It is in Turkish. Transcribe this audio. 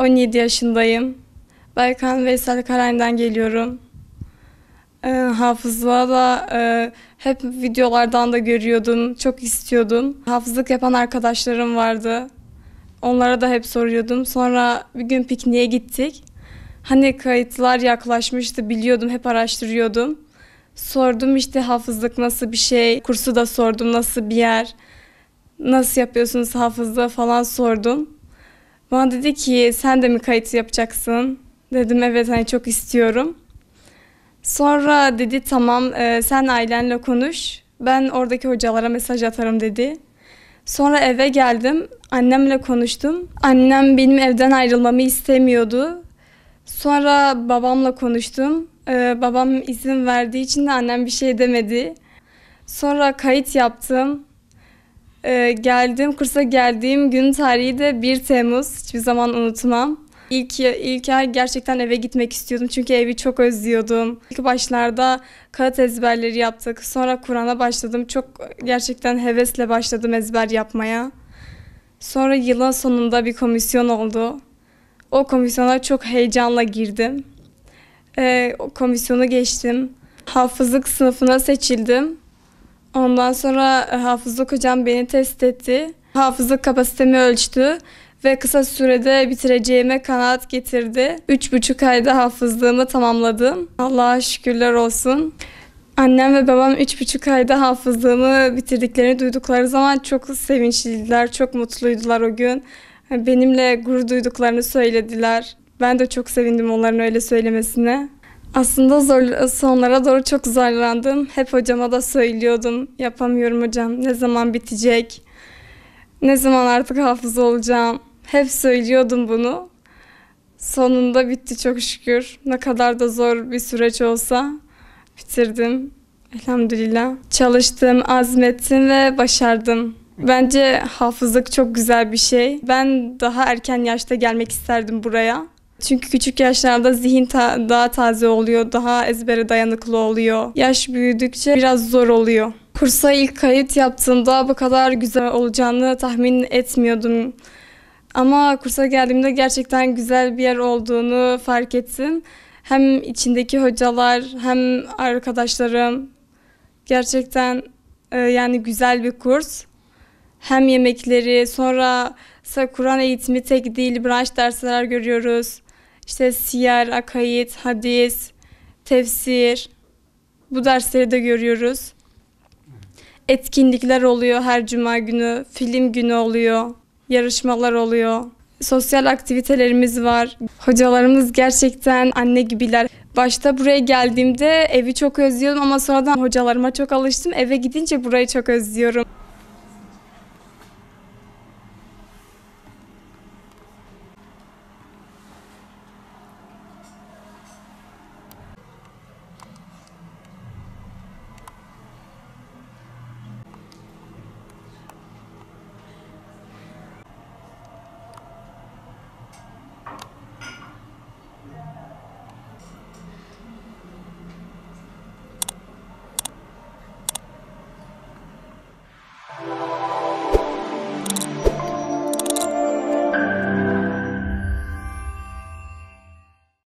17 yaşındayım. Baykan Veysel Karay'dan geliyorum. Hafızlığa da hep videolardan da görüyordum. Çok istiyordum. Hafızlık yapan arkadaşlarım vardı. Onlara da hep soruyordum. Sonra bir gün pikniğe gittik. Hani kayıtlar yaklaşmıştı, biliyordum, hep araştırıyordum. Sordum işte hafızlık nasıl bir şey, kursu da sordum nasıl bir yer, nasıl yapıyorsunuz hafızlığı falan sordum. Bana dedi ki sen de mi kayıt yapacaksın? Dedim evet hani çok istiyorum. Sonra dedi tamam sen ailenle konuş, ben oradaki hocalara mesaj atarım dedi. Sonra eve geldim, annemle konuştum. Annem benim evden ayrılmamı istemiyordu. Sonra babamla konuştum. Babam izin verdiği için de annem bir şey demedi. Sonra kayıt yaptım. Kursa geldiğim gün tarihi de 1 Temmuz. Hiçbir zaman unutmam. İlk ay gerçekten eve gitmek istiyordum çünkü evi çok özlüyordum. İlk başlarda kağıt ezberleri yaptık. Sonra Kur'an'a başladım. Çok gerçekten hevesle başladım ezber yapmaya. Sonra yılın sonunda bir komisyon oldu. O komisyona çok heyecanla girdim. O komisyonu geçtim. Hafızlık sınıfına seçildim. Ondan sonra hafızlık hocam beni test etti. Hafızlık kapasitemi ölçtü ve kısa sürede bitireceğime kanaat getirdi. 3,5 ayda hafızlığımı tamamladım. Allah'a şükürler olsun. Annem ve babam 3,5 ayda hafızlığımı bitirdiklerini duydukları zaman çok sevinçliydiler, çok mutluydular o gün. Benimle gurur duyduklarını söylediler. Ben de çok sevindim onların öyle söylemesine. Aslında sonlara doğru çok zorlandım. Hep hocama da söylüyordum. Yapamıyorum hocam. Ne zaman bitecek? Ne zaman artık hafız olacağım? Hep söylüyordum bunu. Sonunda bitti çok şükür. Ne kadar da zor bir süreç olsa bitirdim. Elhamdülillah. Çalıştım, azmettim ve başardım. Bence hafızlık çok güzel bir şey. Ben daha erken yaşta gelmek isterdim buraya. Çünkü küçük yaşlarda zihin daha taze oluyor, daha ezbere dayanıklı oluyor. Yaş büyüdükçe biraz zor oluyor. Kursa ilk kayıt yaptığımda bu kadar güzel olacağını tahmin etmiyordum. Ama kursa geldiğimde gerçekten güzel bir yer olduğunu fark ettim. Hem içindeki hocalar hem arkadaşlarım. Gerçekten yani güzel bir kurs. Hem yemekleri, sonra Kur'an eğitimi tek değil, branş dersler görüyoruz. İşte siyer, akaid, hadis, tefsir. Bu dersleri de görüyoruz. Etkinlikler oluyor her cuma günü, film günü oluyor, yarışmalar oluyor. Sosyal aktivitelerimiz var. Hocalarımız gerçekten anne gibiler. Başta buraya geldiğimde evi çok özlüyordum ama sonradan hocalarıma çok alıştım. Eve gidince burayı çok özlüyorum.